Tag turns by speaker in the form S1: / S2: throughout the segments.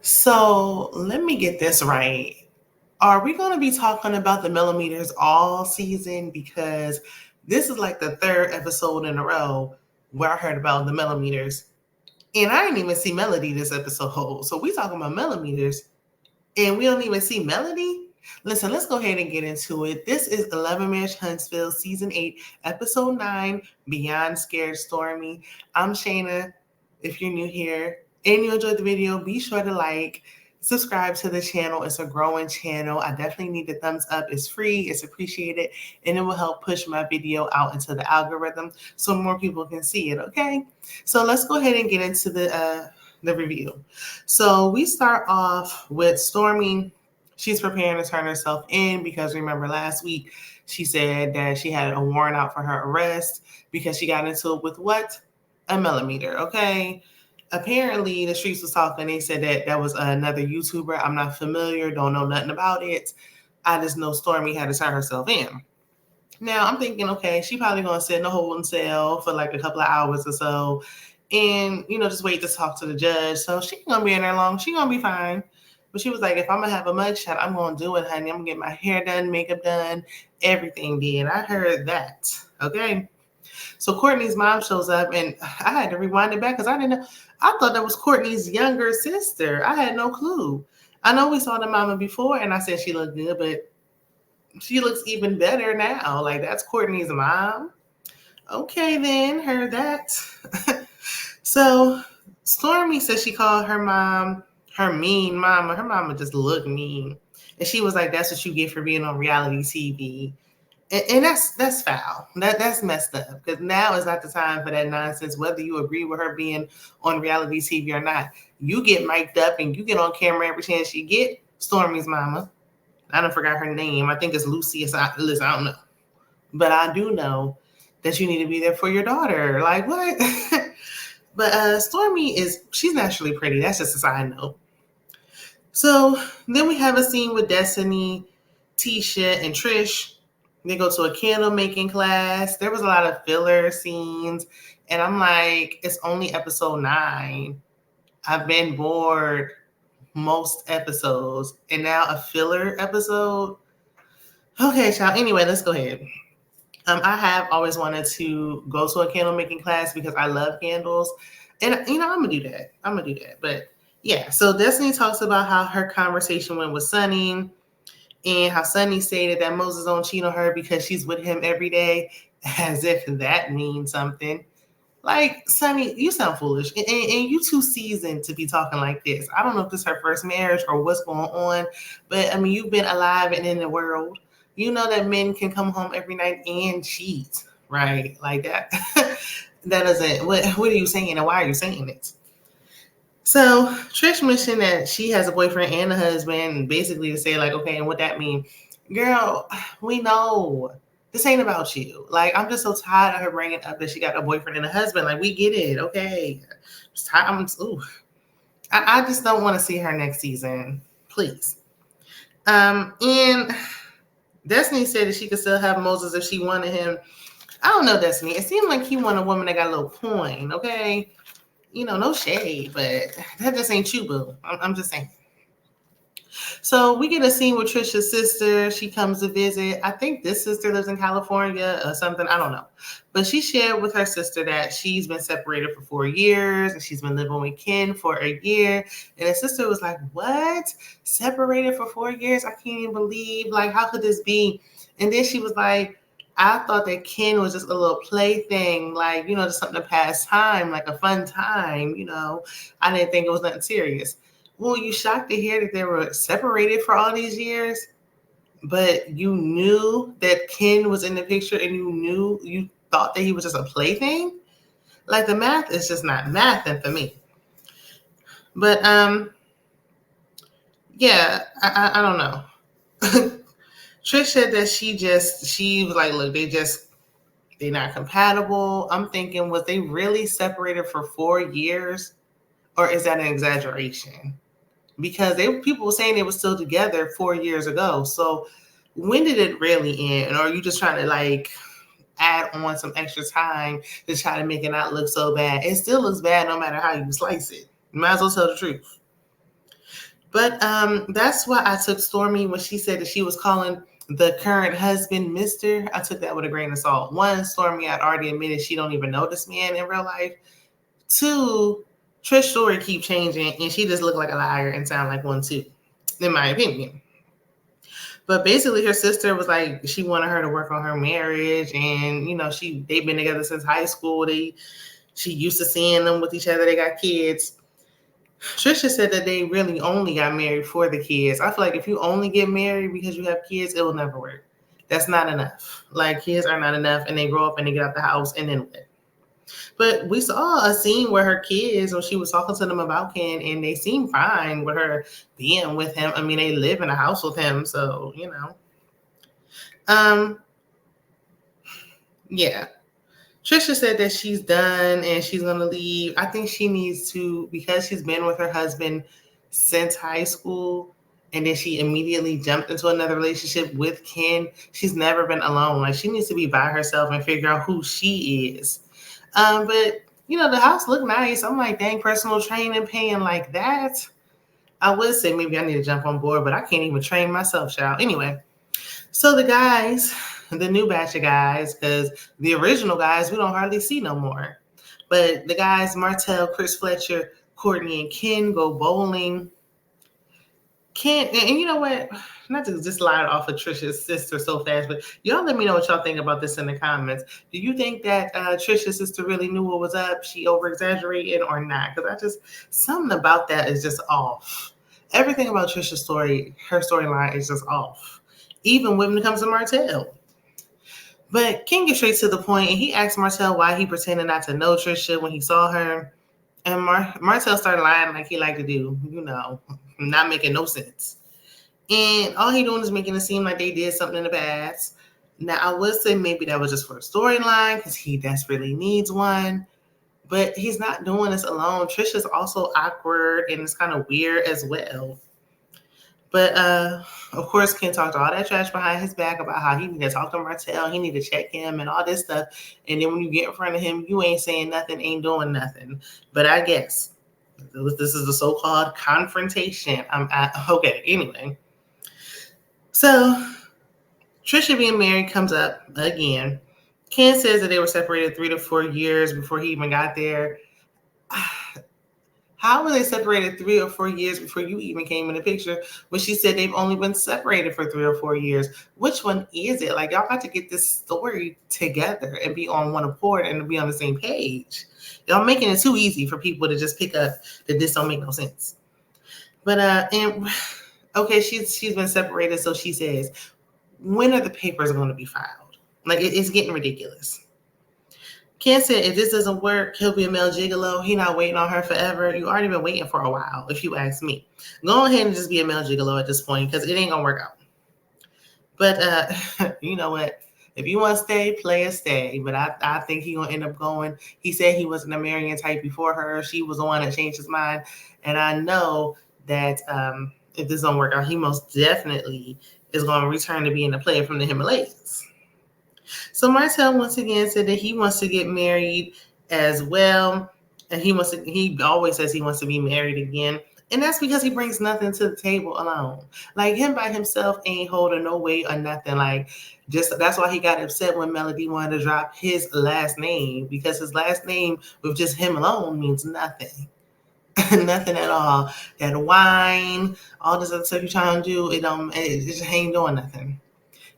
S1: So let me get this right. Are we going to be talking about the millimeters all season? Because this is like the third episode in a row where I heard about the millimeters. And I didn't even see Melody this episode. So we talking about millimeters and we don't even see Melody? Listen, let's go ahead and get into it. This is LAMH Huntsville, Season 8, Episode 9, Beyond Scared Stormi. I'm Shayna. If you're new here and you enjoyed the video, be sure to like, subscribe to the channel. It's a growing channel. I definitely need the thumbs up. It's free, it's appreciated, and it will help push my video out into the algorithm so more people can see it, okay? So let's go ahead and get into the review. So we start off with Stormi. She's preparing to turn herself in because remember last week she said that she had a warrant out for her arrest because she got into it with what? A millimeter, okay? Apparently the streets was talking. They said that was another YouTuber. I'm not familiar, don't know nothing about it. I just know Stormi had to turn herself in. Now I'm thinking, okay, she probably gonna sit in a holding cell for like a couple of hours or so, and just wait to talk to the judge. So she ain't gonna be in there long. She gonna be fine. But she was like, if I'm gonna have a mugshot, I'm gonna do it, honey. I'm gonna get my hair done, makeup done, everything did. I heard that. Okay. So Courtney's mom shows up, and I had to rewind it back because I didn't know. I thought that was Courtney's younger sister. I had no clue. I know we saw the mama before, and I said she looked good, but she looks even better now. Like, that's Courtney's mom. Okay, then, heard that. So Stormi said she called her mom her mean mama. Her mama just looked mean. And she was like, that's what you get for being on reality TV. And that's foul. That's messed up because now is not the time for that nonsense. Whether you agree with her being on reality TV or not, you get mic'd up and you get on camera every chance you get. Stormi's mama, I don't forgot her name. I think it's Lucy. I don't know, but I do know that you need to be there for your daughter. Like what? But Stormi she's naturally pretty. That's just a side note. So then we have a scene with Destiny, Tisha, and Trish. They go to a candle making class. There was a lot of filler scenes. And I'm like, it's only episode 9. I've been bored most episodes. And now a filler episode? Okay, child. Anyway, let's go ahead. I have always wanted to go to a candle making class because I love candles. And, I'm going to do that. But yeah, so Destiny talks about how her conversation went with Sunny and how Sunny stated that Moses don't cheat on her because she's with him every day, as if that means something. Like, Sunny, you sound foolish. And you too seasoned to be talking like this. I don't know if this is her first marriage or what's going on, but I mean, you've been alive and in the world. You know that men can come home every night and cheat, right? Like that. That doesn't, what are you saying and why are you saying it? So Trish mentioned that she has a boyfriend and a husband, basically to say like, okay, and what that mean? Girl, we know this ain't about you. Like, I'm just so tired of her bringing up that she got a boyfriend and a husband. Like, we get it, okay? I just don't want to see her next season, please. And Destiny said that she could still have Moses if she wanted him. I don't know, Destiny. It seemed like he wanted a woman that got a little point, okay? No shade, but that just ain't you, boo. I'm just saying. So we get a scene with Trisha's sister. She comes to visit. I think this sister lives in California or something. I don't know. But she shared with her sister that she's been separated for 4 years and she's been living with Ken for a year. And her sister was like, what? Separated for 4 years? I can't even believe. Like, how could this be? And then she was like, I thought that Ken was just a little plaything, like, just something to pass time, like a fun time, I didn't think it was nothing serious. Well, you shocked to hear that they were separated for all these years, but you knew that Ken was in the picture and you thought that he was just a plaything? Like, the math is just not mathing for me. But, yeah, I don't know. Trish said that she was like, look, they're not compatible. I'm thinking, was they really separated for 4 years? Or is that an exaggeration? Because people were saying they were still together 4 years ago. So when did it really end? Or are you just trying to like add on some extra time to try to make it not look so bad? It still looks bad no matter how you slice it. You might as well tell the truth. But that's why I took Stormi when she said that she was calling the current husband Mr. I took that with a grain of salt. One, Stormi had already admitted she don't even know this man in real life. Two, Trish's story keep changing, and she just looked like a liar and sound like one too, in my opinion. But basically, her sister was like, she wanted her to work on her marriage, and they've been together since high school. She used to seeing them with each other. They got kids. Trisha said that they really only got married for the kids. I feel like if you only get married because you have kids, it will never work. That's not enough. Like, kids are not enough, and they grow up and they get out the house, and then what? But we saw a scene where her kids, when she was talking to them about Ken, and they seemed fine with her being with him. I mean, they live in a house with him, so yeah. Trisha said that she's done and she's going to leave. I think she needs to, because she's been with her husband since high school, and then she immediately jumped into another relationship with Ken. She's never been alone. Like, she needs to be by herself and figure out who she is. But the house looked nice. I'm like, dang, personal training paying like that. I would say maybe I need to jump on board, but I can't even train myself, child. Anyway, so the guys, the new batch of guys, because the original guys we don't hardly see no more. But the guys, Martell, Chris Fletcher, Courtney, and Ken go bowling. Ken, and you know what? Not to just slide off of Trisha's sister so fast, but y'all let me know what y'all think about this in the comments. Do you think that Trisha's sister really knew what was up? She over-exaggerated or not? Because something about that is just off. Everything about Trisha's story, her storyline is just off. Even when it comes to Martell. But Ken gets straight to the point, and he asked Martell why he pretended not to know Trisha when he saw her. And Martell started lying like he liked to do, not making no sense. And all he doing is making it seem like they did something in the past. Now, I would say maybe that was just for a storyline because he desperately needs one. But he's not doing this alone. Trisha's also awkward, and it's kind of weird as well. But, of course, Ken talked all that trash behind his back about how he need to talk to Martell, he need to check him and all this stuff. And then when you get in front of him, you ain't saying nothing, ain't doing nothing. But I guess this is the so-called confrontation. Okay, anyway. So Trisha being married comes up again. Ken says that they were separated 3 to 4 years before he even got there. How were they separated 3 or 4 years before you even came in the picture? When she said they've only been separated for 3 or 4 years. Which one is it? Like, y'all got to get this story together and be on one accord and be on the same page. Y'all making it too easy for people to just pick up that this don't make no sense. But okay, she's been separated, so she says, when are the papers going to be filed? Like, it's getting ridiculous. Ken said if this doesn't work, he'll be a male gigolo. He not waiting on her forever. You already been waiting for a while, if you ask me. Go ahead and just be a male gigolo at this point because it ain't going to work out. But you know what? If you want to stay, play stay. But I think he's going to end up going. He said he wasn't a marrying type before her. She was the one that changed his mind. And I know that if this don't work out, he most definitely is going to return to being a player from the Himalayas. So Martell once again said that he wants to get married as well. And he always says he wants to be married again. And that's because he brings nothing to the table alone. Like, him by himself ain't holding no weight or nothing. Like, that's why he got upset when Melody wanted to drop his last name, because his last name with just him alone means nothing. Nothing at all. That wine, all this other stuff you're trying to do, it just ain't doing nothing.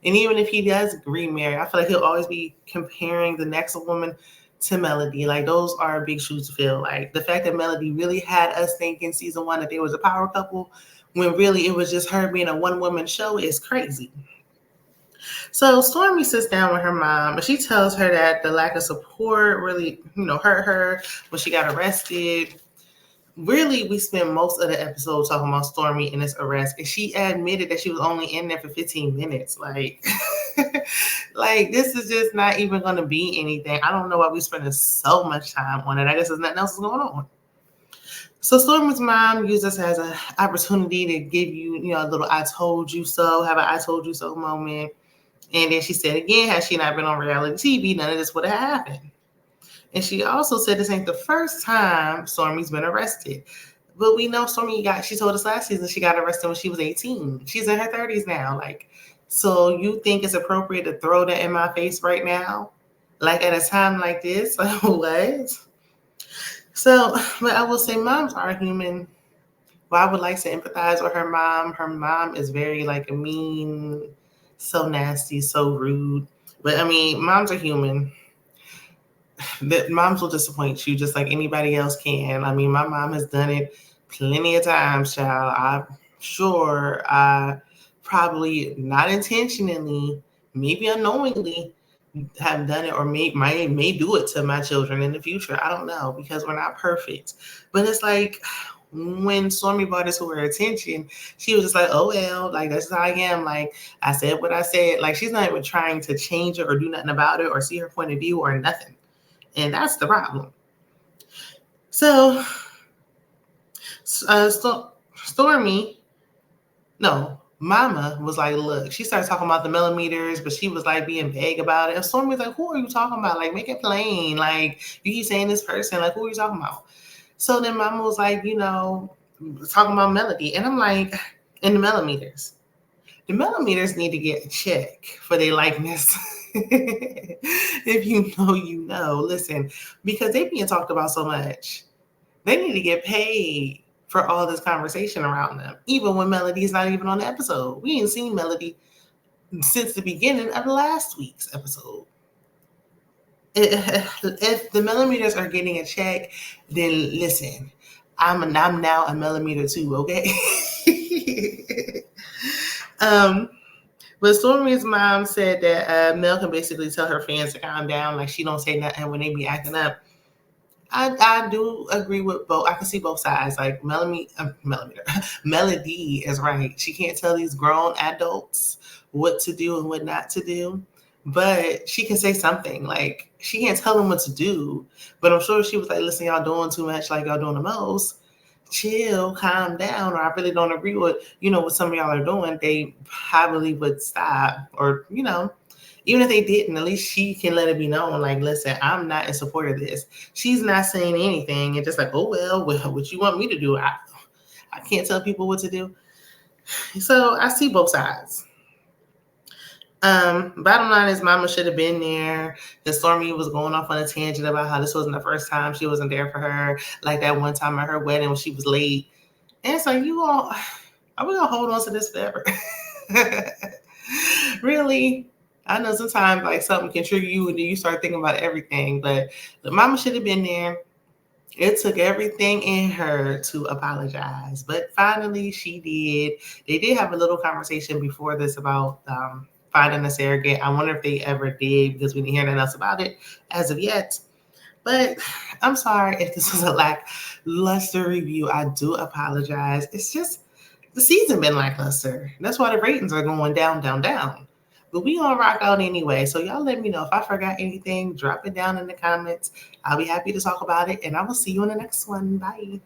S1: And even if he does remarry, I feel like he'll always be comparing the next woman to Melody. Like, those are big shoes to fill. Like, the fact that Melody really had us thinking season 1 that they was a power couple, when really it was just her being a one-woman show, is crazy. So Stormi sits down with her mom, and she tells her that the lack of support really, hurt her when she got arrested. Really, we spent most of the episode talking about Stormi and this arrest, and she admitted that she was only in there for 15 minutes. Like, like, this is just not even going to be anything. I don't know why we're spending so much time on it. I guess there's nothing else going on. So Stormi's mom used this as an opportunity to give you, a little "I told you so," have an "I told you so" moment. And then she said again, had she not been on reality TV, none of this would have happened. And she also said this ain't the first time Stormi's been arrested. But we know Stormi she told us last season she got arrested when she was 18. She's in her 30s now. Like, so you think it's appropriate to throw that in my face right now? Like at a time like this? What? So, but I will say moms are human. Well, I would like to empathize with her mom. Her mom is very like mean, so nasty, so rude. But I mean, moms are human. That moms will disappoint you just like anybody else can. I mean, my mom has done it plenty of times, child. I'm sure I probably not intentionally, maybe unknowingly have done it or may do it to my children in the future. I don't know because we're not perfect. But it's like when Stormi brought it to her attention, she was just like, oh, well, like, that's how I am. Like, I said what I said. Like, she's not even trying to change it or do nothing about it or see her point of view or nothing. And that's the problem. So, Stormi, no, Mama was like, look, she started talking about the millimeters, but she was like being vague about it. And Stormi was like, who are you talking about? Like, make it plain. Like, you keep saying this person. Like, who are you talking about? So then Mama was like, talking about Melody. And I'm like, in the millimeters. The millimeters need to get a check for their likeness. If you know, you know. Listen, because they being talked about so much, they need to get paid for all this conversation around them, even when Melody's not even on the episode. We ain't seen Melody since the beginning of last week's episode. If the millimeters are getting a check, then listen, I'm now a millimeter too, okay? But Stormi's mom said that Mel can basically tell her fans to calm down, like she don't say nothing when they be acting up. I do agree with both. I can see both sides. Like Melody is right. She can't tell these grown adults what to do and what not to do, but she can say something. Like she can't tell them what to do, but I'm sure she was like, listen, y'all doing too much, like y'all doing the most. Chill, calm down, or I really don't agree with, what some of y'all are doing, they probably would stop. Or, even if they didn't, at least she can let it be known, like, listen, I'm not in support of this. She's not saying anything and just like, oh, well, what you want me to do? I can't tell people what to do. So I see both sides. Bottom line is Mama should have been there. The Stormi was going off on a tangent about how this wasn't the first time she wasn't there for her. Like that one time at her wedding when she was late. And it's like, are we gonna hold on to this forever? Really? I know sometimes like something can trigger you and then you start thinking about everything, but the Mama should have been there. It took everything in her to apologize, but finally she did. They did have a little conversation before this about finding a surrogate. I wonder if they ever did because we didn't hear nothing else about it as of yet. But I'm sorry if this was a lackluster review. I do apologize. It's just the season been lackluster. That's why the ratings are going down, down, down. But we gonna rock out anyway. So y'all let me know if I forgot anything. Drop it down in the comments. I'll be happy to talk about it. And I will see you in the next one. Bye.